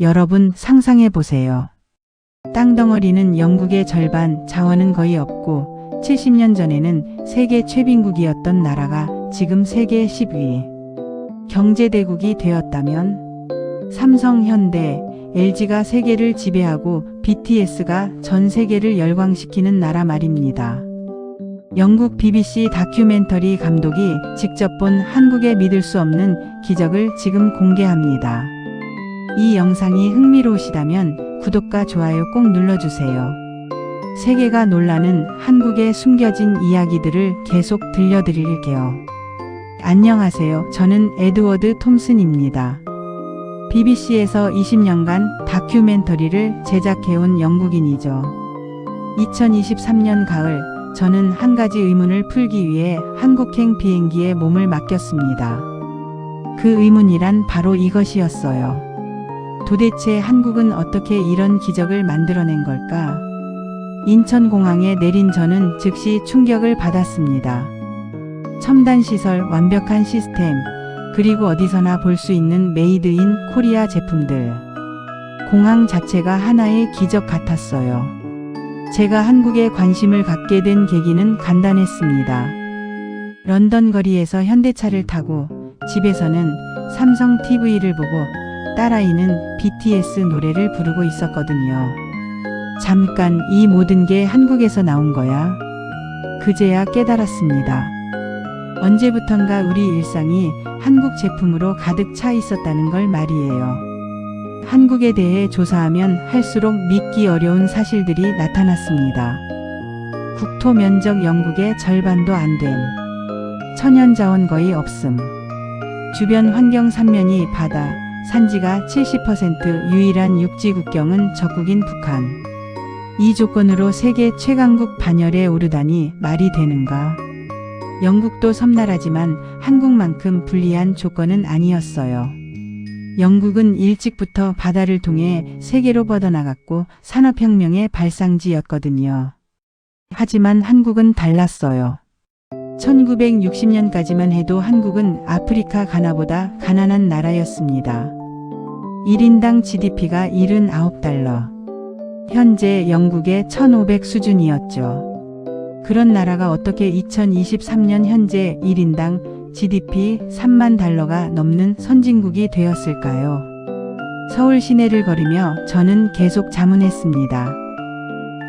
여러분 상상해 보세요. 땅덩어리는 영국의 절반, 자원은 거의 없고 70년 전에는 세계 최빈국이었던 나라가 지금 세계 10위 경제대국이 되었다면 삼성, 현대, LG가 세계를 지배하고 BTS가 전 세계를 열광시키는 나라 말입니다. 영국 BBC 다큐멘터리 감독이 직접 본 한국의 믿을 수 없는 기적을 지금 공개합니다. 이 영상이 흥미로우시다면 구독과 좋아요 꼭 눌러주세요. 세계가 놀라는 한국의 숨겨진 이야기들을 계속 들려드릴게요. 안녕하세요. 저는 에드워드 톰슨입니다. BBC에서 20년간 다큐멘터리를 제작해온 영국인이죠. 2023년 가을, 저는 한 가지 의문을 풀기 위해 한국행 비행기에 몸을 맡겼습니다. 그 의문이란 바로 이것이었어요. 도대체 한국은 어떻게 이런 기적을 만들어낸 걸까? 인천공항에 내린 저는 즉시 충격을 받았습니다. 첨단 시설, 완벽한 시스템, 그리고 어디서나 볼 수 있는 메이드 인 코리아 제품들. 공항 자체가 하나의 기적 같았어요. 제가 한국에 관심을 갖게 된 계기는 간단했습니다. 런던 거리에서 현대차를 타고 집에서는 삼성 TV를 보고 딸아이는 BTS 노래를 부르고 있었거든요. 잠깐, 이 모든 게 한국에서 나온 거야? 그제야 깨달았습니다. 언제부턴가 우리 일상이 한국 제품으로 가득 차 있었다는 걸 말이에요. 한국에 대해 조사하면 할수록 믿기 어려운 사실들이 나타났습니다. 국토 면적 영국의 절반도 안 됨. 천연자원 거의 없음. 주변 환경 삼면이 바다, 산지가 70% 유일한 육지 국경은 적국인 북한. 이 조건으로 세계 최강국 반열에 오르다니 말이 되는가? 영국도 섬나라지만 한국만큼 불리한 조건은 아니었어요. 영국은 일찍부터 바다를 통해 세계로 뻗어나갔고 산업혁명의 발상지였거든요. 하지만 한국은 달랐어요. 1960년까지만 해도 한국은 아프리카 가나보다 가난한 나라였습니다. 1인당 GDP가 79달러. 현재 영국의 1500 수준이었죠. 그런 나라가 어떻게 2023년 현재 1인당 GDP 3만 달러가 넘는 선진국이 되었을까요? 서울 시내를 걸으며 저는 계속 자문했습니다.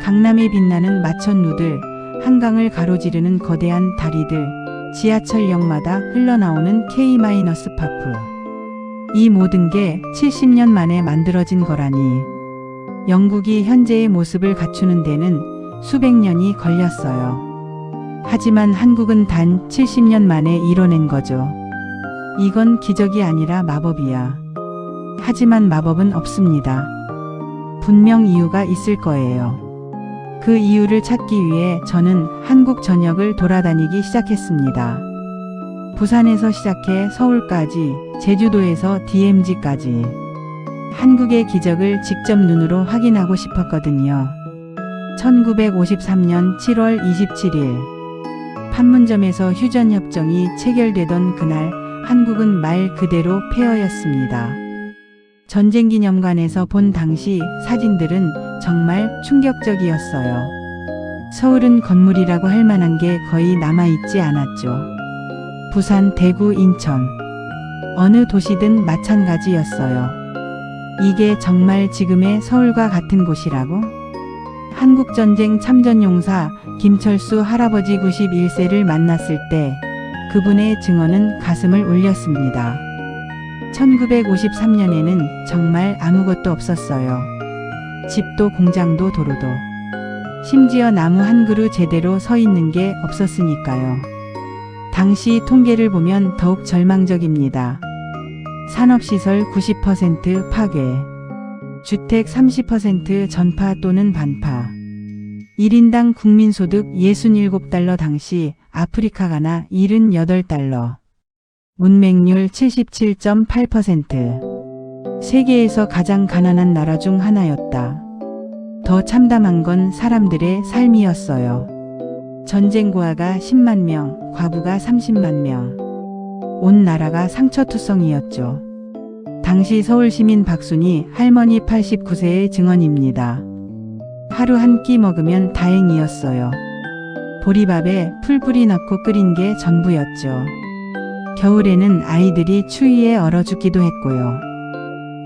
강남에 빛나는 마천루들, 한강을 가로지르는 거대한 다리들, 지하철역마다 흘러나오는 K-파프. 이 모든 게 70년 만에 만들어진 거라니. 영국이 현재의 모습을 갖추는 데는 수백 년이 걸렸어요. 하지만 한국은 단 70년 만에 이뤄낸 거죠. 이건 기적이 아니라 마법이야. 하지만 마법은 없습니다. 분명 이유가 있을 거예요. 그 이유를 찾기 위해 저는 한국 전역을 돌아다니기 시작했습니다. 부산에서 시작해 서울까지, 제주도에서 DMZ까지. 한국의 기적을 직접 눈으로 확인하고 싶었거든요. 1953년 7월 27일 판문점에서 휴전협정이 체결되던 그날 한국은 말 그대로 폐허였습니다. 전쟁기념관에서 본 당시 사진들은 정말 충격적이었어요. 서울은 건물이라고 할 만한 게 거의 남아있지 않았죠. 부산, 대구, 인천 어느 도시든 마찬가지였어요. 이게 정말 지금의 서울과 같은 곳이라고? 한국전쟁 참전용사 김철수 할아버지 91세를 만났을 때 그분의 증언은 가슴을 울렸습니다. 1953년에는 정말 아무것도 없었어요. 집도 공장도 도로도. 심지어 나무 한 그루 제대로 서 있는 게 없었으니까요. 당시 통계를 보면 더욱 절망적입니다. 산업시설 90% 파괴. 주택 30% 전파 또는 반파. 1인당 국민소득 67달러 당시 아프리카 가나 78달러. 문맹률 77.8%. 세계에서 가장 가난한 나라 중 하나였다. 더 참담한 건 사람들의 삶이었어요. 전쟁 고아가 10만 명, 과부가 30만 명. 온 나라가 상처투성이었죠. 당시 서울시민 박순희 할머니 89세의 증언입니다. 하루 한 끼 먹으면 다행이었어요. 보리밥에 풀뿌리 넣고 끓인 게 전부였죠. 겨울에는 아이들이 추위에 얼어 죽기도 했고요.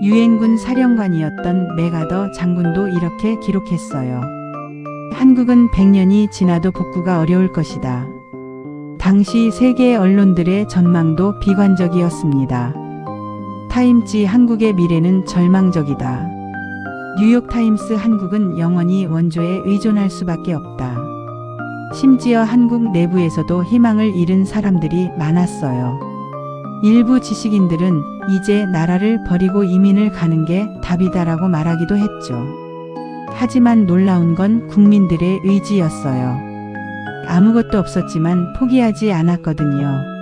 유엔군 사령관이었던 맥아더 장군도 이렇게 기록했어요. 한국은 100년이 지나도 복구가 어려울 것이다. 당시 세계 언론들의 전망도 비관적이었습니다. 타임지 한국의 미래는 절망적이다. 뉴욕타임스 한국은 영원히 원조에 의존할 수밖에 없다. 심지어 한국 내부에서도 희망을 잃은 사람들이 많았어요. 일부 지식인들은 이제 나라를 버리고 이민을 가는 게 답이다라고 말하기도 했죠. 하지만 놀라운 건 국민들의 의지였어요. 아무것도 없었지만 포기하지 않았거든요.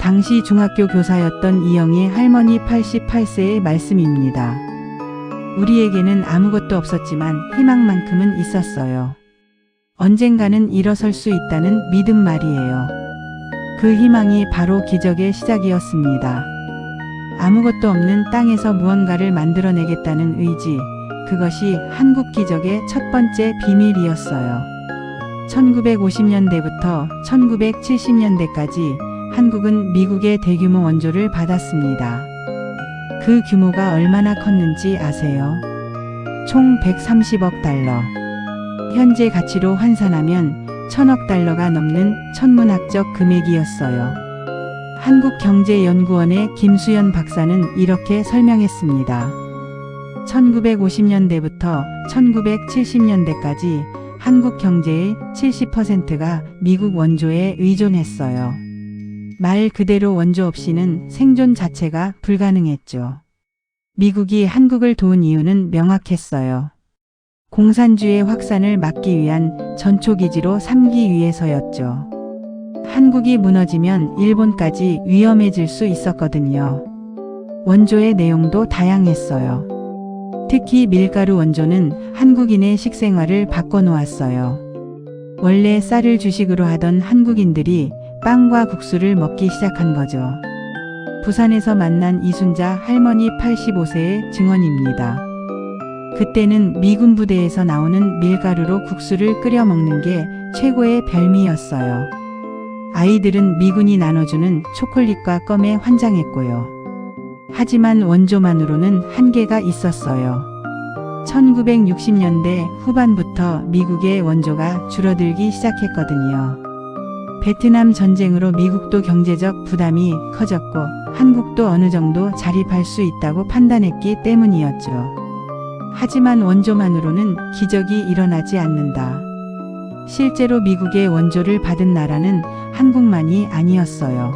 당시 중학교 교사였던 이영희 할머니 88세의 말씀입니다. 우리에게는 아무것도 없었지만 희망만큼은 있었어요. 언젠가는 일어설 수 있다는 믿음 말이에요. 그 희망이 바로 기적의 시작이었습니다. 아무것도 없는 땅에서 무언가를 만들어내겠다는 의지, 그것이 한국 기적의 첫 번째 비밀이었어요. 1950년대부터 1970년대까지 한국은 미국의 대규모 원조를 받았습니다. 그 규모가 얼마나 컸는지 아세요? 총 130억 달러. 현재 가치로 환산하면 1000억 달러가 넘는 천문학적 금액이었어요. 한국경제연구원의 김수연 박사는 이렇게 설명했습니다. 1950년대부터 1970년대까지 한국 경제의 70%가 미국 원조에 의존했어요. 말 그대로 원조 없이는 생존 자체가 불가능했죠. 미국이 한국을 도운 이유는 명확했어요. 공산주의 확산을 막기 위한 전초기지로 삼기 위해서였죠. 한국이 무너지면 일본까지 위험해질 수 있었거든요. 원조의 내용도 다양했어요. 특히 밀가루 원조는 한국인의 식생활을 바꿔놓았어요. 원래 쌀을 주식으로 하던 한국인들이 빵과 국수를 먹기 시작한 거죠. 부산에서 만난 이순자 할머니 85세의 증언입니다. 그때는 미군 부대에서 나오는 밀가루로 국수를 끓여 먹는 게 최고의 별미였어요. 아이들은 미군이 나눠주는 초콜릿과 껌에 환장했고요. 하지만 원조만으로는 한계가 있었어요. 1960년대 후반부터 미국의 원조가 줄어들기 시작했거든요. 베트남 전쟁으로 미국도 경제적 부담이 커졌고 한국도 어느 정도 자립할 수 있다고 판단했기 때문이었죠. 하지만 원조만으로는 기적이 일어나지 않는다. 실제로 미국의 원조를 받은 나라는 한국만이 아니었어요.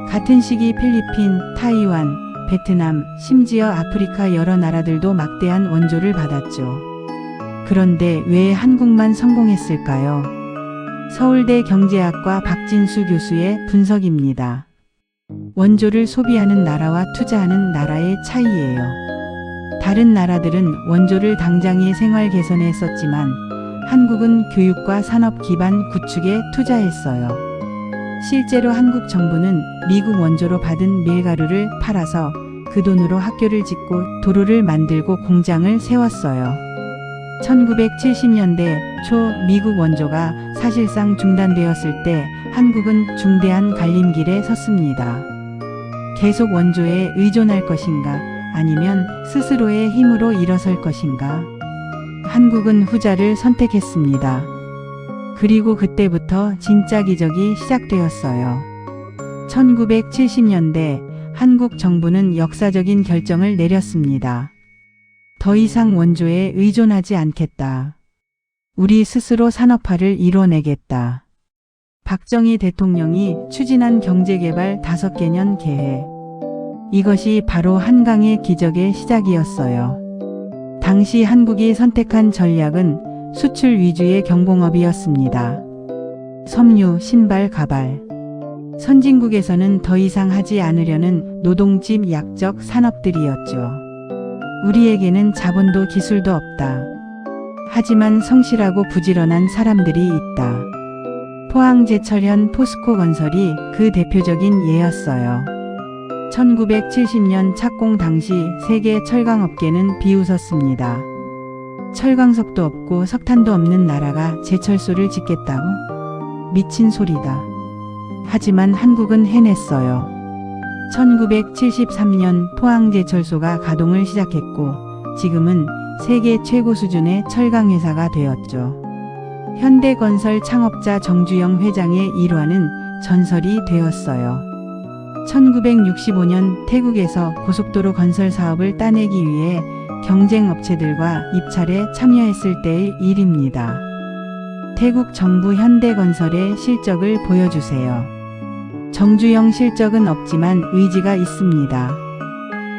같은 시기 필리핀, 타이완, 베트남, 심지어 아프리카 여러 나라들도 막대한 원조를 받았죠. 그런데 왜 한국만 성공했을까요? 서울대 경제학과 박진수 교수의 분석입니다. 원조를 소비하는 나라와 투자하는 나라의 차이예요. 다른 나라들은 원조를 당장의 생활 개선에 썼지만 한국은 교육과 산업 기반 구축에 투자했어요. 실제로 한국 정부는 미국 원조로 받은 밀가루를 팔아서 그 돈으로 학교를 짓고 도로를 만들고 공장을 세웠어요. 1970년대 초 미국 원조가 사실상 중단되었을 때 한국은 중대한 갈림길에 섰습니다. 계속 원조에 의존할 것인가 아니면 스스로의 힘으로 일어설 것인가? 한국은 후자를 선택했습니다. 그리고 그때부터 진짜 기적이 시작되었어요. 1970년대 한국 정부는 역사적인 결정을 내렸습니다. 더 이상 원조에 의존하지 않겠다. 우리 스스로 산업화를 이뤄내겠다. 박정희 대통령이 추진한 경제개발 5개년 계획. 이것이 바로 한강의 기적의 시작이었어요. 당시 한국이 선택한 전략은 수출 위주의 경공업이었습니다. 섬유, 신발, 가발. 선진국에서는 더 이상 하지 않으려는 노동집 약적 산업들이었죠. 우리에게는 자본도 기술도 없다. 하지만 성실하고 부지런한 사람들이 있다. 포항제철현 포스코 건설이 그 대표적인 예였어요. 1970년 착공 당시 세계 철강업계는 비웃었습니다. 철광석도 없고 석탄도 없는 나라가 제철소를 짓겠다고? 미친 소리다. 하지만 한국은 해냈어요. 1973년 포항제철소가 가동을 시작했고 지금은 세계 최고 수준의 철강회사가 되었죠. 현대건설 창업자 정주영 회장의 일화는 전설이 되었어요. 1965년 태국에서 고속도로 건설 사업을 따내기 위해 경쟁 업체들과 입찰에 참여했을 때의 일입니다. 태국 정부 현대건설의 실적을 보여주세요. 정주영 실적은 없지만 의지가 있습니다.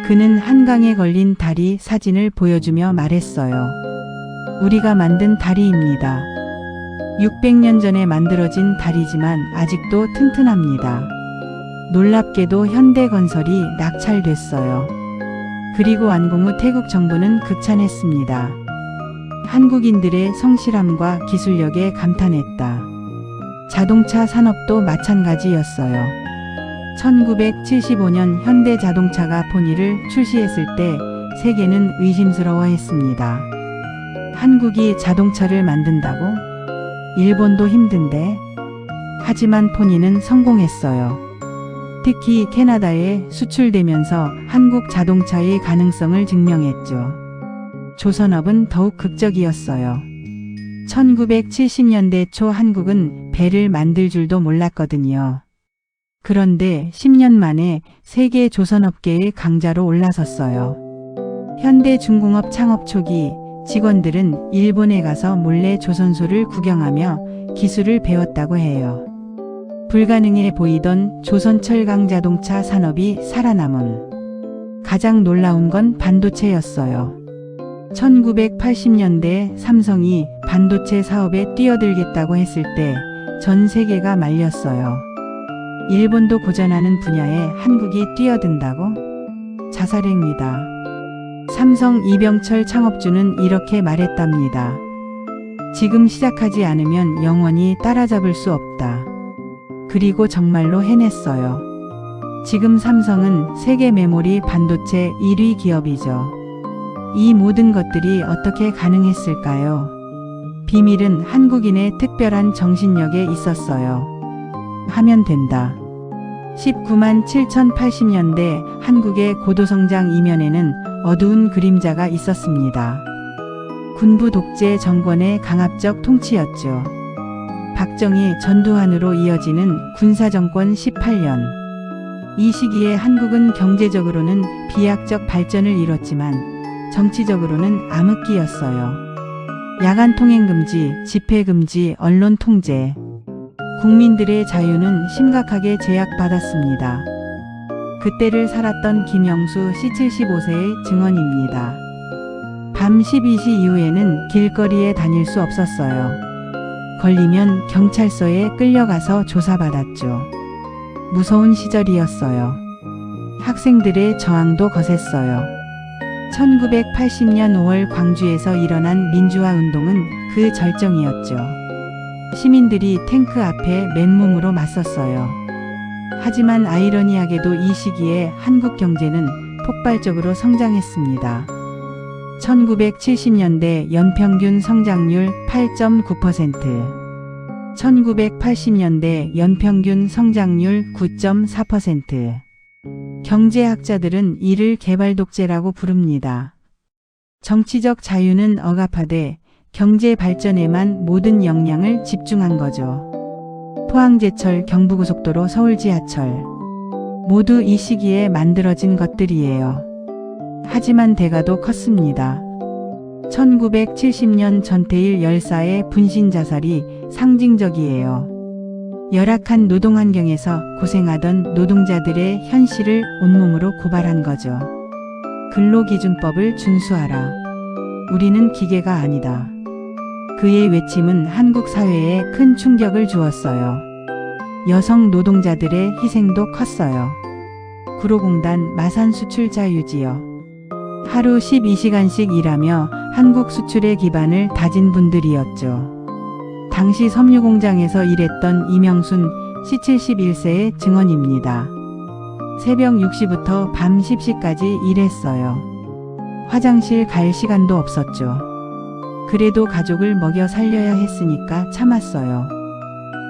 그는 한강에 걸린 다리 사진을 보여주며 말했어요. 우리가 만든 다리입니다. 600년 전에 만들어진 다리지만 아직도 튼튼합니다. 놀랍게도 현대건설이 낙찰됐어요. 그리고 완공 후 태국 정부는 극찬했습니다. 한국인들의 성실함과 기술력에 감탄했다. 자동차 산업도 마찬가지였어요. 1975년 현대자동차가 포니를 출시했을 때 세계는 의심스러워했습니다. 한국이 자동차를 만든다고? 일본도 힘든데? 하지만 포니는 성공했어요. 특히 캐나다에 수출되면서 한국 자동차의 가능성을 증명했죠. 조선업은 더욱 극적이었어요. 1970년대 초 한국은 배를 만들 줄도 몰랐거든요. 그런데 10년 만에 세계 조선업계의 강자로 올라섰어요. 현대중공업 창업 초기 직원들은 일본에 가서 몰래 조선소를 구경하며 기술을 배웠다고 해요. 불가능해 보이던 조선 철강 자동차 산업이 살아남은 가장 놀라운 건 반도체였어요. 1980년대 삼성이 반도체 사업에 뛰어들겠다고 했을 때 전 세계가 말렸어요. 일본도 고전하는 분야에 한국이 뛰어든다고? 자살행위다. 삼성 이병철 창업주는 이렇게 말했답니다. 지금 시작하지 않으면 영원히 따라잡을 수 없다. 그리고 정말로 해냈어요. 지금 삼성은 세계 메모리 반도체 1위 기업이죠. 이 모든 것들이 어떻게 가능했을까요? 비밀은 한국인의 특별한 정신력에 있었어요. 하면 된다. 19만 7080년대 한국의 고도성장 이면에는 어두운 그림자가 있었습니다. 군부 독재 정권의 강압적 통치였죠. 박정희 전두환으로 이어지는 군사정권 18년. 이 시기에 한국은 경제적으로는 비약적 발전을 이뤘지만 정치적으로는 암흑기였어요. 야간 통행 금지, 집회 금지, 언론 통제. 국민들의 자유는 심각하게 제약받았습니다. 그때를 살았던 김영수 C75세의 증언입니다. 밤 12시 이후에는 길거리에 다닐 수 없었어요. 걸리면 경찰서에 끌려가서 조사받았죠. 무서운 시절이었어요. 학생들의 저항도 거셌어요. 1980년 5월 광주에서 일어난 민주화 운동은 그 절정이었죠. 시민들이 탱크 앞에 맨몸으로 맞섰어요. 하지만 아이러니하게도 이 시기에 한국 경제는 폭발적으로 성장했습니다. 1970년대 연평균 성장률 8.9%, 1980년대 연평균 성장률 9.4%. 경제학자들은 이를 개발 독재라고 부릅니다. 정치적 자유는 억압하되 경제 발전에만 모든 역량을 집중한 거죠. 포항제철, 경부고속도로, 서울지하철. 모두 이 시기에 만들어진 것들이에요. 하지만 대가도 컸습니다. 1970년 전태일 열사의 분신 자살이 상징적이에요. 열악한 노동 환경에서 고생하던 노동자들의 현실을 온몸으로 고발한 거죠. 근로기준법을 준수하라. 우리는 기계가 아니다. 그의 외침은 한국 사회에 큰 충격을 주었어요. 여성 노동자들의 희생도 컸어요. 구로공단 마산 수출자 유지요. 하루 12시간씩 일하며 한국 수출의 기반을 다진 분들이었죠. 당시 섬유공장에서 일했던 이명순 C71세의 증언입니다. 새벽 6시부터 밤 10시까지 일했어요. 화장실 갈 시간도 없었죠. 그래도 가족을 먹여 살려야 했으니까 참았어요.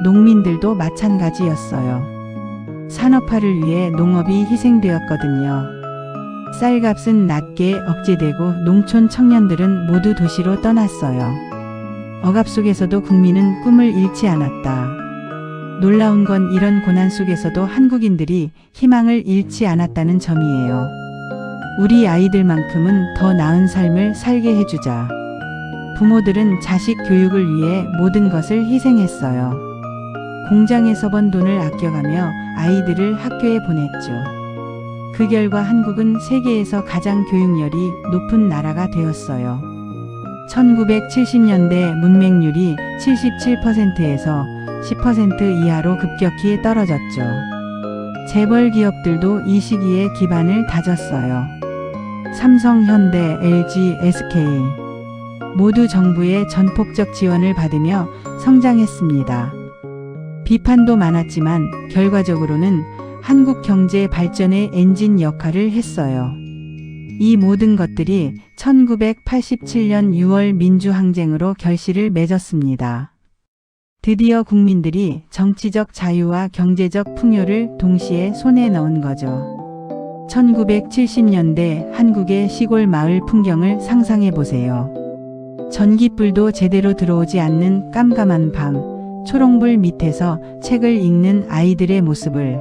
농민들도 마찬가지였어요. 산업화를 위해 농업이 희생되었거든요. 쌀값은 낮게 억제되고 농촌 청년들은 모두 도시로 떠났어요. 억압 속에서도 국민은 꿈을 잃지 않았다. 놀라운 건 이런 고난 속에서도 한국인들이 희망을 잃지 않았다는 점이에요. 우리 아이들만큼은 더 나은 삶을 살게 해주자. 부모들은 자식 교육을 위해 모든 것을 희생했어요. 공장에서 번 돈을 아껴가며 아이들을 학교에 보냈죠. 그 결과 한국은 세계에서 가장 교육열이 높은 나라가 되었어요. 1970년대 문맹률이 77%에서 10% 이하로 급격히 떨어졌죠. 재벌 기업들도 이 시기에 기반을 다졌어요. 삼성, 현대, LG, SK 모두 정부의 전폭적 지원을 받으며 성장했습니다. 비판도 많았지만 결과적으로는 한국 경제 발전의 엔진 역할을 했어요. 이 모든 것들이 1987년 6월 민주항쟁으로 결실을 맺었습니다. 드디어 국민들이 정치적 자유와 경제적 풍요를 동시에 손에 넣은 거죠. 1970년대 한국의 시골 마을 풍경을 상상해 보세요. 전기불도 제대로 들어오지 않는 깜깜한 밤, 초롱불 밑에서 책을 읽는 아이들의 모습을.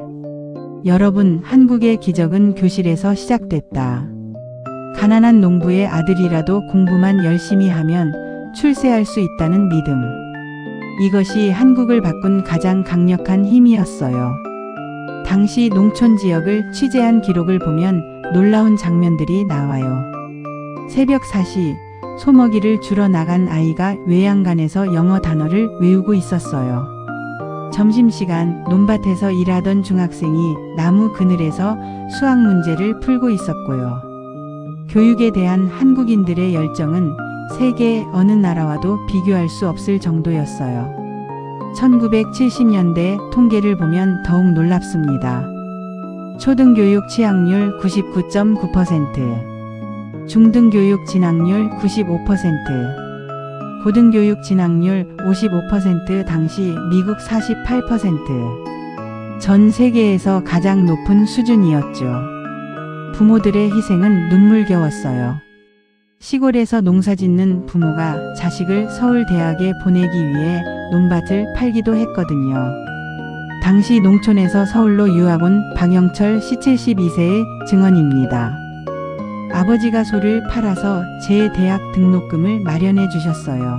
여러분, 한국의 기적은 교실에서 시작됐다. 가난한 농부의 아들이라도 공부만 열심히 하면 출세할 수 있다는 믿음. 이것이 한국을 바꾼 가장 강력한 힘이었어요. 당시 농촌 지역을 취재한 기록을 보면 놀라운 장면들이 나와요. 새벽 4시, 소먹이를 주러 나간 아이가 외양간에서 영어 단어를 외우고 있었어요. 점심시간 논밭에서 일하던 중학생이 나무 그늘에서 수학 문제를 풀고 있었고요. 교육에 대한 한국인들의 열정은 세계 어느 나라와도 비교할 수 없을 정도였어요. 1970년대 통계를 보면 더욱 놀랍습니다. 초등교육 취학률 99.9%, 중등교육 진학률 95%, 고등교육 진학률 55%, 당시 미국 48%, 전 세계에서 가장 높은 수준이었죠. 부모들의 희생은 눈물겨웠어요. 시골에서 농사짓는 부모가 자식을 서울대학에 보내기 위해 논밭을 팔기도 했거든요. 당시 농촌에서 서울로 유학 온 박영철 씨 72세의 증언입니다. 아버지가 소를 팔아서 제 대학 등록금을 마련해 주셨어요.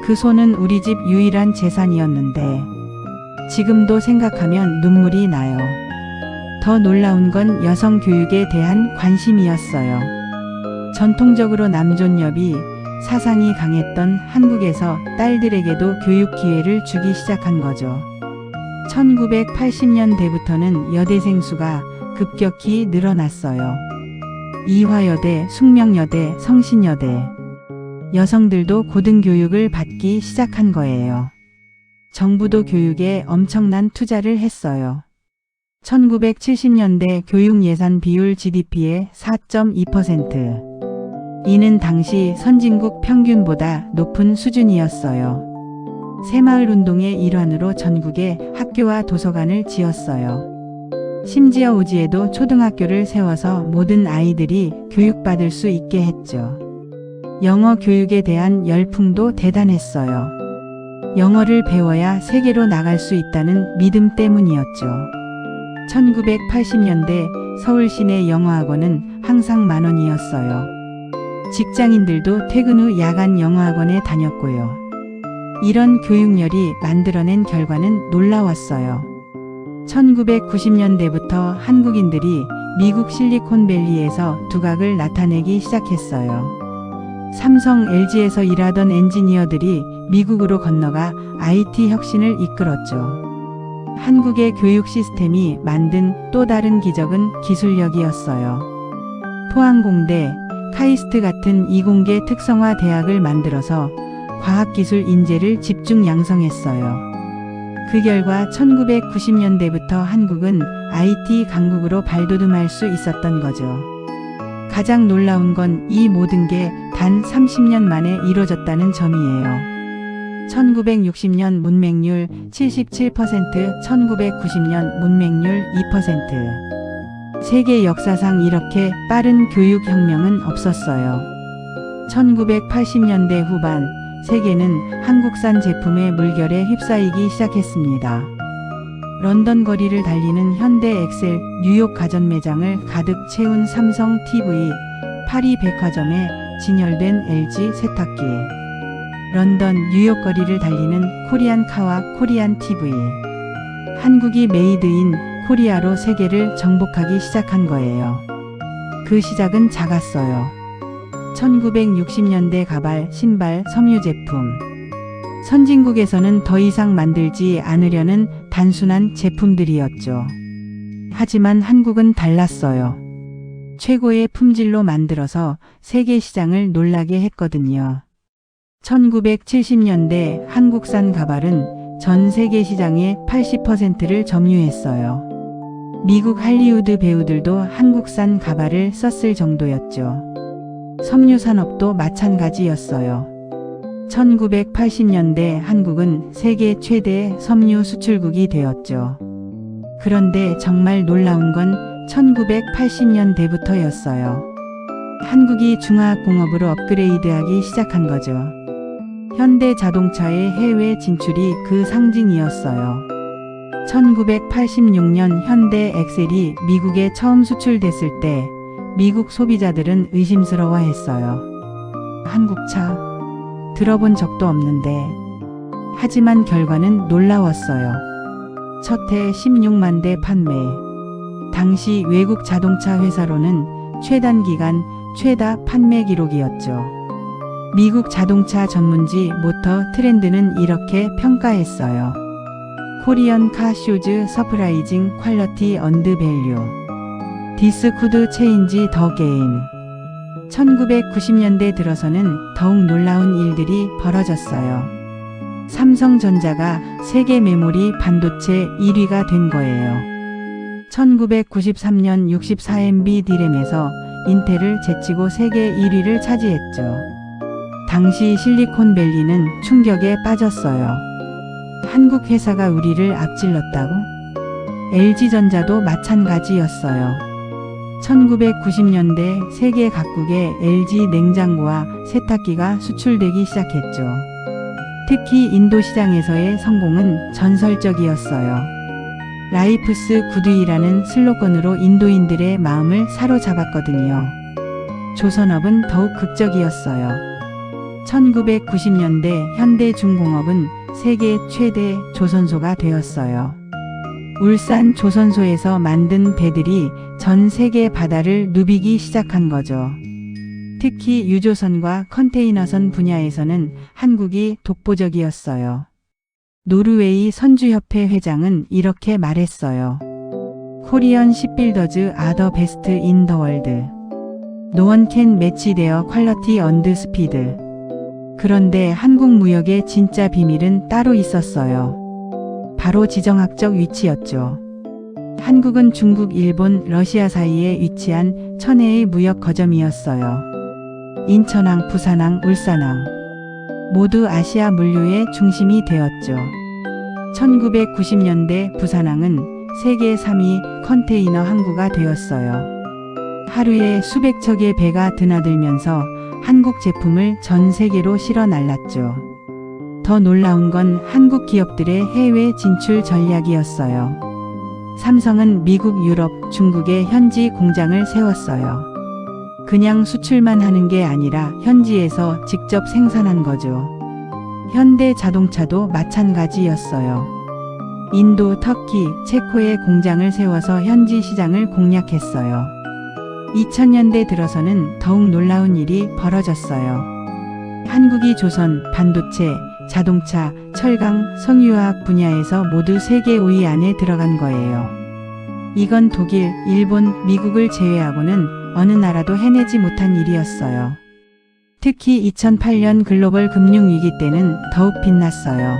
그 소는 우리 집 유일한 재산이었는데 지금도 생각하면 눈물이 나요. 더 놀라운 건 여성 교육에 대한 관심이었어요. 전통적으로 남존여비 사상이 강했던 한국에서 딸들에게도 교육 기회를 주기 시작한 거죠. 1980년대부터는 여대생 수가 급격히 늘어났어요. 이화여대, 숙명여대, 성신여대. 여성들도 고등교육을 받기 시작한 거예요. 정부도 교육에 엄청난 투자를 했어요. 1970년대 교육 예산 비율 GDP의 4.2%. 이는 당시 선진국 평균보다 높은 수준이었어요. 새마을 운동의 일환으로 전국에 학교와 도서관을 지었어요. 심지어 오지에도 초등학교를 세워서 모든 아이들이 교육받을 수 있게 했죠. 영어 교육에 대한 열풍도 대단했어요. 영어를 배워야 세계로 나갈 수 있다는 믿음 때문이었죠. 1980년대 서울 시내 영어학원은 항상 만원이었어요. 직장인들도 퇴근 후 야간 영어학원에 다녔고요. 이런 교육열이 만들어낸 결과는 놀라웠어요. 1990년대부터 한국인들이 미국 실리콘밸리에서 두각을 나타내기 시작했어요. 삼성, LG에서 일하던 엔지니어들이 미국으로 건너가 IT 혁신을 이끌었죠. 한국의 교육 시스템이 만든 또 다른 기적은 기술력이었어요. 포항공대, 카이스트 같은 이공계 특성화 대학을 만들어서 과학기술 인재를 집중 양성했어요. 그 결과 1990년대부터 한국은 IT 강국으로 발돋움할 수 있었던 거죠. 가장 놀라운 건 이 모든 게 단 30년 만에 이뤄졌다는 점이에요. 1960년 문맹률 77%, 1990년 문맹률 2%. 세계 역사상 이렇게 빠른 교육혁명은 없었어요. 1980년대 후반, 세계는 한국산 제품의 물결에 휩싸이기 시작했습니다. 런던 거리를 달리는 현대 엑셀, 뉴욕 가전 매장을 가득 채운 삼성 TV, 파리 백화점에 진열된 LG 세탁기. 런던, 뉴욕 거리를 달리는 코리안 카와 코리안 TV. 한국이 메이드 인 코리아로 세계를 정복하기 시작한 거예요. 그 시작은 작았어요. 1960년대 가발, 신발, 섬유 제품. 선진국에서는 더 이상 만들지 않으려는 단순한 제품들이었죠. 하지만 한국은 달랐어요. 최고의 품질로 만들어서 세계 시장을 놀라게 했거든요. 1970년대 한국산 가발은 전 세계 시장의 80%를 점유했어요. 미국 할리우드 배우들도 한국산 가발을 썼을 정도였죠. 섬유 산업도 마찬가지였어요. 1980년대 한국은 세계 최대 섬유 수출국이 되었죠. 그런데 정말 놀라운 건 1980년대부터였어요. 한국이 중화학공업으로 업그레이드하기 시작한 거죠. 현대 자동차의 해외 진출이 그 상징이었어요. 1986년 현대 엑셀이 미국에 처음 수출됐을 때 미국 소비자들은 의심스러워했어요. 한국 차 들어본 적도 없는데. 하지만 결과는 놀라웠어요. 첫 해 16만 대 판매. 당시 외국 자동차 회사로는 최단기간 최다 판매 기록이었죠. 미국 자동차 전문지 모터 트렌드는 이렇게 평가했어요. 코리안 카 쇼즈 서프라이징 퀄러티 언드 밸류. 디스 쿠드 체인지 더 게임. 1990년대 들어서는 더욱 놀라운 일들이 벌어졌어요. 삼성전자가 세계 메모리 반도체 1위가 된 거예요. 1993년 64MB 디램에서 인텔을 제치고 세계 1위를 차지했죠. 당시 실리콘밸리는 충격에 빠졌어요. 한국 회사가 우리를 앞질렀다고? LG전자도 마찬가지였어요. 1990년대 세계 각국에 LG 냉장고와 세탁기가 수출되기 시작했죠. 특히 인도 시장에서의 성공은 전설적이었어요. 라이프스 굿이라는 슬로건으로 인도인들의 마음을 사로잡았거든요. 조선업은 더욱 극적이었어요. 1990년대 현대중공업은 세계 최대 조선소가 되었어요. 울산 조선소에서 만든 배들이 전 세계 바다를 누비기 시작한 거죠. 특히 유조선과 컨테이너선 분야에서는 한국이 독보적이었어요. 노르웨이 선주협회 회장은 이렇게 말했어요. 코리안 shipbuilders are the best in the world. No one can match their quality and speed. 그런데 한국 무역의 진짜 비밀은 따로 있었어요. 바로 지정학적 위치였죠. 한국은 중국, 일본, 러시아 사이에 위치한 천혜의 무역 거점이었어요. 인천항, 부산항, 울산항 모두 아시아 물류의 중심이 되었죠. 1990년대 부산항은 세계 3위 컨테이너 항구가 되었어요. 하루에 수백 척의 배가 드나들면서 한국 제품을 전 세계로 실어 날랐죠. 더 놀라운 건 한국 기업들의 해외 진출 전략이었어요. 삼성은 미국, 유럽, 중국에 현지 공장을 세웠어요. 그냥 수출만 하는 게 아니라 현지에서 직접 생산한 거죠. 현대 자동차도 마찬가지였어요. 인도, 터키, 체코에 공장을 세워서 현지 시장을 공략했어요. 2000년대 들어서는 더욱 놀라운 일이 벌어졌어요. 한국이 조선, 반도체, 자동차, 철강, 석유화학 분야에서 모두 세계 5위 안에 들어간 거예요. 이건 독일, 일본, 미국을 제외하고는 어느 나라도 해내지 못한 일이었어요. 특히 2008년 글로벌 금융위기 때는 더욱 빛났어요.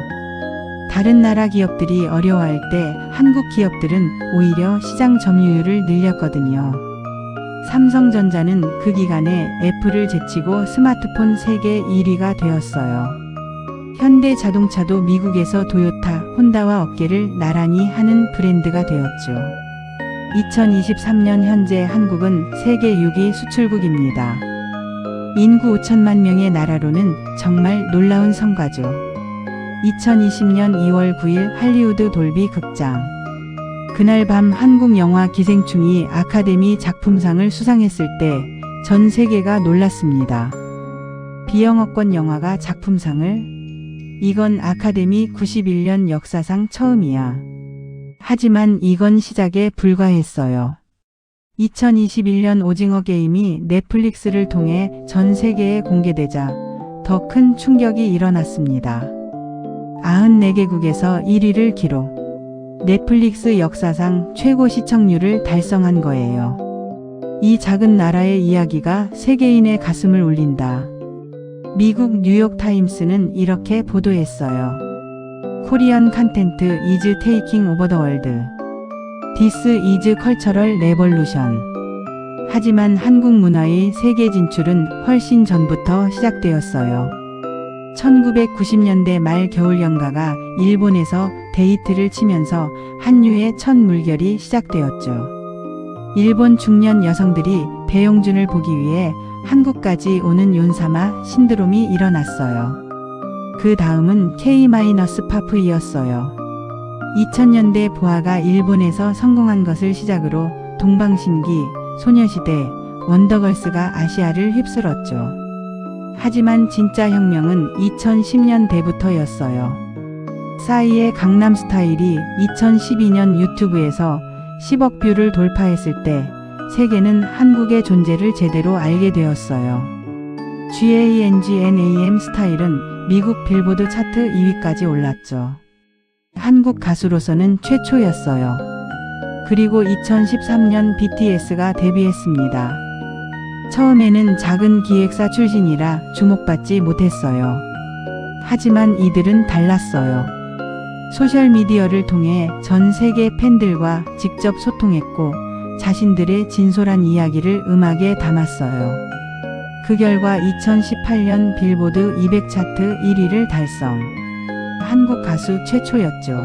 다른 나라 기업들이 어려워할 때 한국 기업들은 오히려 시장 점유율을 늘렸거든요. 삼성전자는 그 기간에 애플을 제치고 스마트폰 세계 1위가 되었어요. 현대자동차도 미국에서 도요타, 혼다와 어깨를 나란히 하는 브랜드가 되었죠. 2023년 현재 한국은 세계 6위 수출국입니다. 인구 5천만 명의 나라로는 정말 놀라운 성과죠. 2020년 2월 9일 할리우드 돌비 극장. 그날 밤 한국 영화 기생충이 아카데미 작품상을 수상했을 때 전 세계가 놀랐습니다. 비영어권 영화가 작품상을? 이건 아카데미 91년 역사상 처음이야. 하지만 이건 시작에 불과했어요. 2021년 오징어 게임이 넷플릭스를 통해 전 세계에 공개되자 더 큰 충격이 일어났습니다. 94개국에서 1위를 기록. 넷플릭스 역사상 최고 시청률을 달성한 거예요. 이 작은 나라의 이야기가 세계인의 가슴을 울린다. 미국 뉴욕타임스는 이렇게 보도했어요. 코리안 컨텐트 is taking over the world. This is cultural revolution. 하지만 한국 문화의 세계 진출은 훨씬 전부터 시작되었어요. 1990년대 말 겨울 연가가 일본에서 데이트를 치면서 한류의 첫 물결이 시작되었죠. 일본 중년 여성들이 배용준을 보기 위해 한국까지 오는 윤사마 신드롬이 일어났어요. 그 다음은 K-팝이었어요. 2000년대 보아가 일본에서 성공한 것을 시작으로 동방신기, 소녀시대, 원더걸스가 아시아를 휩쓸었죠. 하지만 진짜 혁명은 2010년대부터였어요. 싸이의 강남스타일이 2012년 유튜브에서 10억 뷰를 돌파했을 때 세계는 한국의 존재를 제대로 알게 되었어요. GANGNAM 스타일은 미국 빌보드 차트 2위까지 올랐죠. 한국 가수로서는 최초였어요. 그리고 2013년 BTS가 데뷔했습니다. 처음에는 작은 기획사 출신이라 주목받지 못했어요. 하지만 이들은 달랐어요. 소셜미디어를 통해 전 세계 팬들과 직접 소통했고 자신들의 진솔한 이야기를 음악에 담았어요. 그 결과 2018년 빌보드 200 차트 1위를 달성. 한국 가수 최초였죠.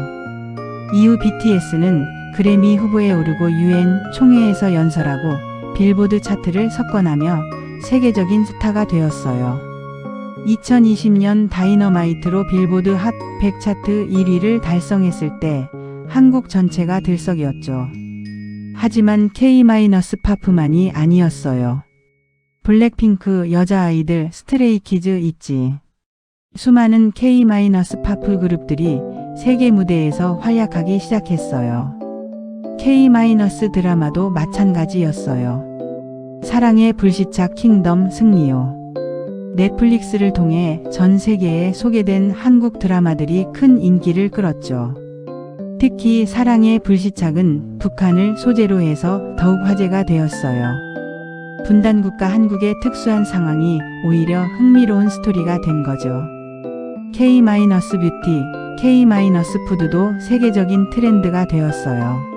이후 BTS는 그래미 후보에 오르고 UN 총회에서 연설하고 빌보드 차트를 석권하며 세계적인 스타가 되었어요. 2020년 다이너마이트로 빌보드 핫 100 차트 1위를 달성했을 때 한국 전체가 들썩였죠. 하지만 K-팝만이 아니었어요. 블랙핑크, 여자아이들, 스트레이키즈 있지. 수많은 K-팝 그룹들이 세계 무대에서 활약하기 시작했어요. K- 드라마도 마찬가지였어요. 사랑의 불시착 킹덤 승리요. 넷플릭스를 통해 전 세계에 소개된 한국 드라마들이 큰 인기를 끌었죠. 특히 사랑의 불시착은 북한을 소재로 해서 더욱 화제가 되었어요. 분단국가 한국의 특수한 상황이 오히려 흥미로운 스토리가 된 거죠. K-뷰티, K-푸드도 세계적인 트렌드가 되었어요.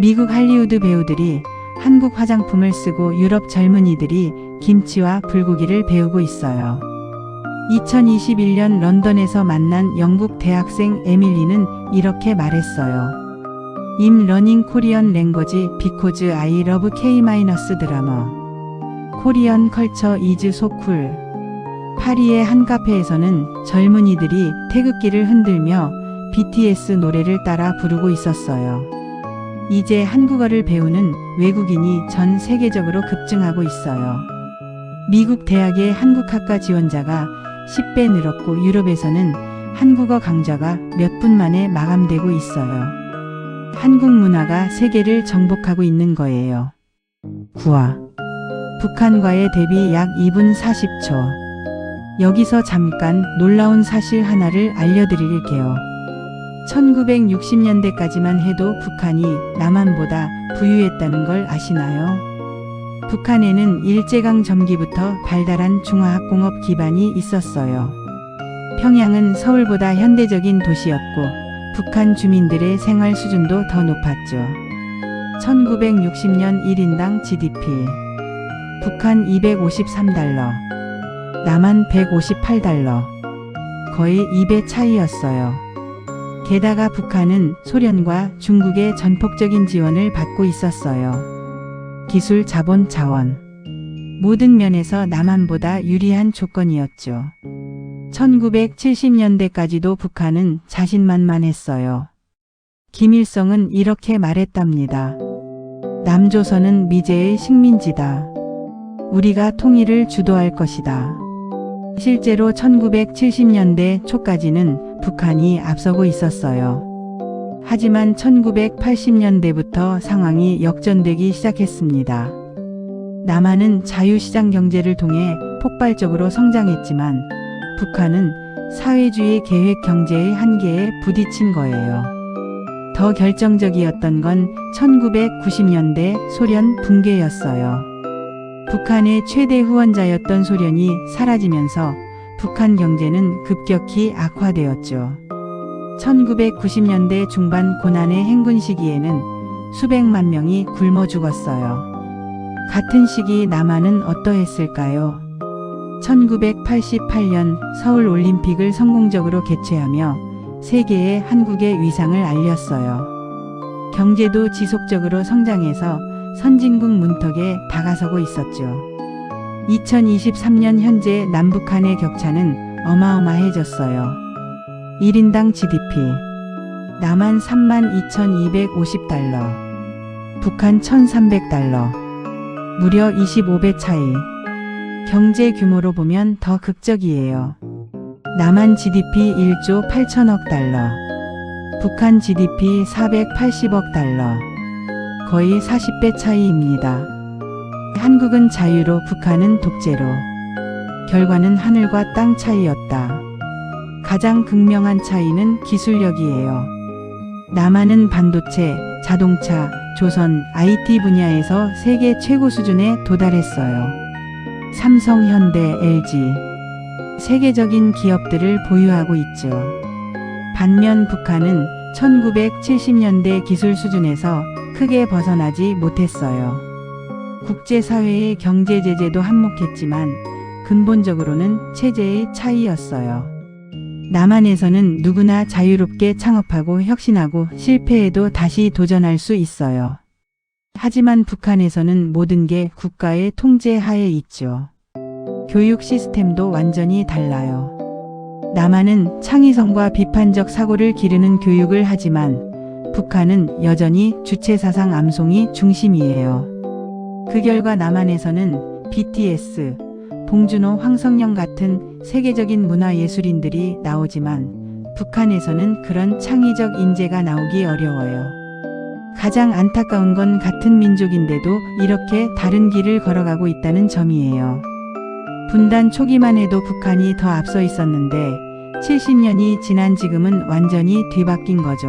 미국 할리우드 배우들이 한국 화장품을 쓰고 유럽 젊은이들이 김치와 불고기를 배우고 있어요. 2021년 런던에서 만난 영국 대학생 에밀리는 이렇게 말했어요. I'm learning Korean language because I love K- 드라마. Korean culture is so cool. 파리의 한 카페에서는 젊은이들이 태극기를 흔들며 BTS 노래를 따라 부르고 있었어요. 이제 한국어를 배우는 외국인이 전 세계적으로 급증하고 있어요. 미국 대학의 한국학과 지원자가 10배 늘었고 유럽에서는 한국어 강좌가 몇 분 만에 마감되고 있어요. 한국 문화가 세계를 정복하고 있는 거예요. 9화 북한과의 대비 약 2분 40초. 여기서 잠깐 놀라운 사실 하나를 알려드릴게요. 1960년대까지만 해도 북한이 남한보다 부유했다는 걸 아시나요? 북한에는 일제강 점기부터 발달한 중화학공업 기반이 있었어요. 평양은 서울보다 현대적인 도시였고 북한 주민들의 생활 수준도 더 높았죠. 1960년 1인당 GDP 북한 253달러, 남한 158달러, 거의 2배 차이였어요. 게다가 북한은 소련과 중국의 전폭적인 지원을 받고 있었어요. 기술, 자본, 자원 모든 면에서 남한보다 유리한 조건이었죠. 1970년대까지도 북한은 자신만만했어요. 김일성은 이렇게 말했답니다. 남조선은 미제의 식민지다. 우리가 통일을 주도할 것이다. 실제로 1970년대 초까지는 북한이 앞서고 있었어요. 하지만 1980년대부터 상황이 역전되기 시작했습니다. 남한은 자유시장 경제를 통해 폭발적으로 성장했지만 북한은 사회주의 계획 경제의 한계에 부딪힌 거예요. 더 결정적이었던 건 1990년대 소련 붕괴였어요. 북한의 최대 후원자였던 소련이 사라지면서 북한 경제는 급격히 악화되었죠. 1990년대 중반 고난의 행군 시기에는 수백만 명이 굶어 죽었어요. 같은 시기 남한은 어떠했을까요? 1988년 서울 올림픽을 성공적으로 개최하며 세계에 한국의 위상을 알렸어요. 경제도 지속적으로 성장해서 선진국 문턱에 다가서고 있었죠. 2023년 현재 남북한의 격차는 어마어마해졌어요. 1인당 GDP 남한 32,250달러, 북한 1,300달러, 무려 25배 차이. 경제 규모로 보면 더 극적이에요. 남한 GDP 1조 8천억 달러, 북한 GDP 480억 달러, 거의 40배 차이입니다. 한국은 자유로 북한은 독재로. 결과는 하늘과 땅 차이였다. 가장 극명한 차이는 기술력이에요. 남한은 반도체, 자동차, 조선, IT 분야에서 세계 최고 수준에 도달했어요. 삼성, 현대, LG 세계적인 기업들을 보유하고 있죠. 반면 북한은 1970년대 기술 수준에서 크게 벗어나지 못했어요. 국제사회의 경제 제재도 한몫했지만 근본적으로는 체제의 차이였어요. 남한에서는 누구나 자유롭게 창업하고 혁신하고 실패해도 다시 도전할 수 있어요. 하지만 북한에서는 모든 게 국가의 통제 하에 있죠. 교육 시스템도 완전히 달라요. 남한은 창의성과 비판적 사고를 기르는 교육을 하지만 북한은 여전히 주체사상 암송이 중심이에요. 그 결과 남한에서는 BTS, 봉준호, 황석영 같은 세계적인 문화예술인들이 나오지만 북한에서는 그런 창의적 인재가 나오기 어려워요. 가장 안타까운 건 같은 민족인데도 이렇게 다른 길을 걸어가고 있다는 점이에요. 분단 초기만 해도 북한이 더 앞서 있었는데 70년이 지난 지금은 완전히 뒤바뀐 거죠.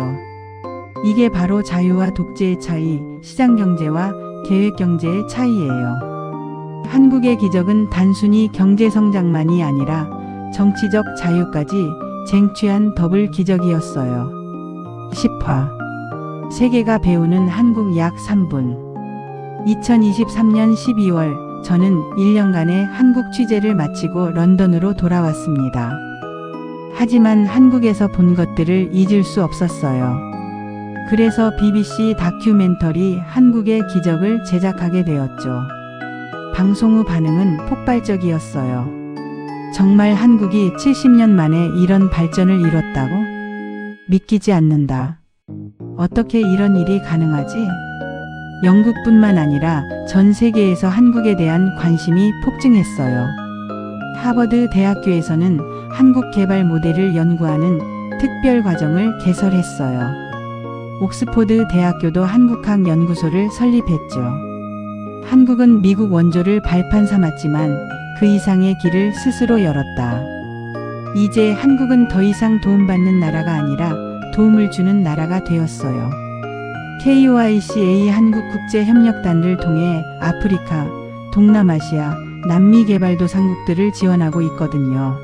이게 바로 자유와 독재의 차이, 시장경제와 계획경제의 차이예요. 한국의 기적은 단순히 경제성장만이 아니라 정치적 자유까지 쟁취한 더블 기적이었어요. 10화 세계가 배우는 한국 약 3분 2023년 12월 저는 1년간의 한국 취재를 마치고 런던으로 돌아왔습니다. 하지만 한국에서 본 것들을 잊을 수 없었어요. 그래서 BBC 다큐멘터리 한국의 기적을 제작하게 되었죠. 방송 후 반응은 폭발적이었어요. 정말 한국이 70년 만에 이런 발전을 이뤘다고? 믿기지 않는다. 어떻게 이런 일이 가능하지? 영국뿐만 아니라 전 세계에서 한국에 대한 관심이 폭증했어요. 하버드 대학교에서는 한국 개발 모델을 연구하는 특별 과정을 개설했어요. 옥스포드 대학교도 한국학 연구소를 설립했죠. 한국은 미국 원조를 발판 삼았지만 그 이상의 길을 스스로 열었다. 이제 한국은 더 이상 도움받는 나라가 아니라 도움을 주는 나라가 되었어요. KOICA 한국국제협력단을 통해 아프리카, 동남아시아, 남미 개발도상국들을 지원하고 있거든요.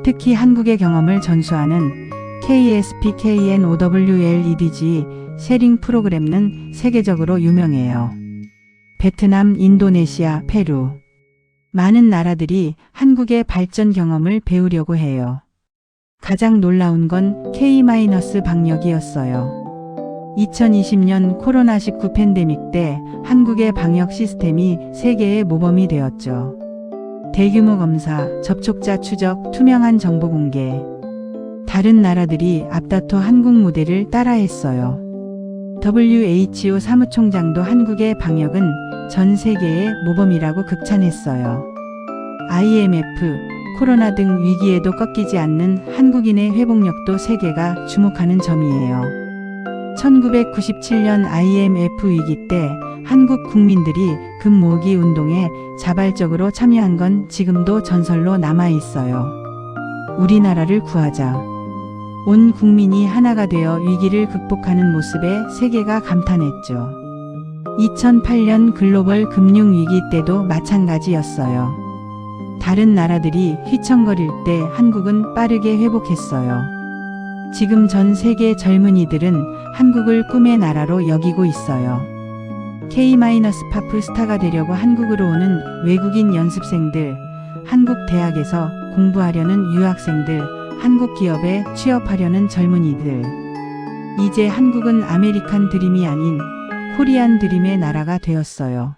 특히 한국의 경험을 전수하는 KSPKNOWLEDG 쉐링 프로그램은 세계적으로 유명해요. 베트남, 인도네시아, 페루. 많은 나라들이 한국의 발전 경험을 배우려고 해요. 가장 놀라운 건 K-방역이었어요. 2020년 코로나19 팬데믹 때 한국의 방역 시스템이 세계의 모범이 되었죠. 대규모 검사, 접촉자 추적, 투명한 정보 공개. 다른 나라들이 앞다퉈 한국 모델을 따라했어요. WHO 사무총장도 한국의 방역은 전 세계의 모범이라고 극찬했어요. IMF, 코로나 등 위기에도 꺾이지 않는 한국인의 회복력도 세계가 주목하는 점이에요. 1997년 IMF 위기 때 한국 국민들이 금 모으기 운동에 자발적으로 참여한 건 지금도 전설로 남아 있어요. 우리나라를 구하자. 온 국민이 하나가 되어 위기를 극복하는 모습에 세계가 감탄했죠. 2008년 글로벌 금융위기 때도 마찬가지였어요. 다른 나라들이 휘청거릴 때 한국은 빠르게 회복했어요. 지금 전 세계 젊은이들은 한국을 꿈의 나라로 여기고 있어요. K-파프 스타가 되려고 한국으로 오는 외국인 연습생들, 한국 대학에서 공부하려는 유학생들, 한국 기업에 취업하려는 젊은이들. 이제 한국은 아메리칸 드림이 아닌 코리안 드림의 나라가 되었어요.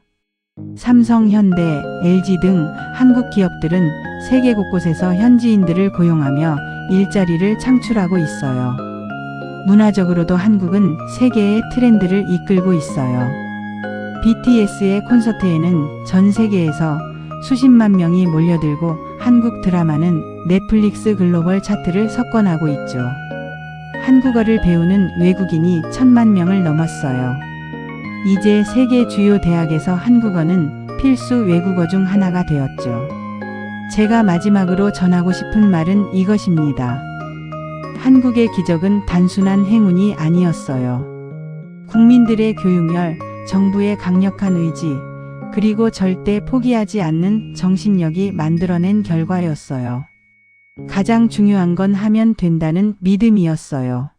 삼성, 현대, LG 등 한국 기업들은 세계 곳곳에서 현지인들을 고용하며 일자리를 창출하고 있어요. 문화적으로도 한국은 세계의 트렌드를 이끌고 있어요. BTS의 콘서트에는 전 세계에서 수십만 명이 몰려들고 한국 드라마는 넷플릭스 글로벌 차트를 석권하고 있죠. 한국어를 배우는 외국인이 1,000만 명을 넘었어요. 이제 세계 주요 대학에서 한국어는 필수 외국어 중 하나가 되었죠. 제가 마지막으로 전하고 싶은 말은 이것입니다. 한국의 기적은 단순한 행운이 아니었어요. 국민들의 교육열, 정부의 강력한 의지, 그리고 절대 포기하지 않는 정신력이 만들어낸 결과였어요. 가장 중요한 건 하면 된다는 믿음이었어요.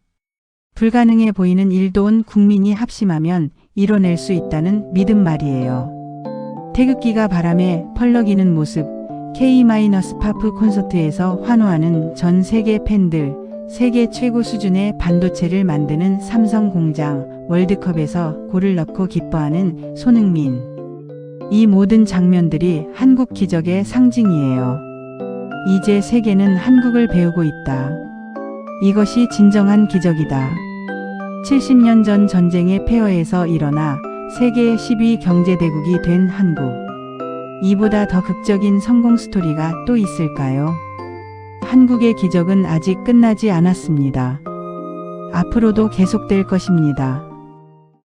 불가능해 보이는 일도 온 국민이 합심하면 이뤄낼 수 있다는 믿음 말이에요. 태극기가 바람에 펄럭이는 모습, K-파프 콘서트에서 환호하는 전 세계 팬들, 세계 최고 수준의 반도체를 만드는 삼성 공장, 월드컵에서 골을 넣고 기뻐하는 손흥민. 이 모든 장면들이 한국 기적의 상징이에요. 이제 세계는 한국을 배우고 있다. 이것이 진정한 기적이다. 70년 전 전쟁의 폐허에서 일어나 세계 10위 경제대국이 된 한국. 이보다 더 극적인 성공 스토리가 또 있을까요? 한국의 기적은 아직 끝나지 않았습니다. 앞으로도 계속될 것입니다.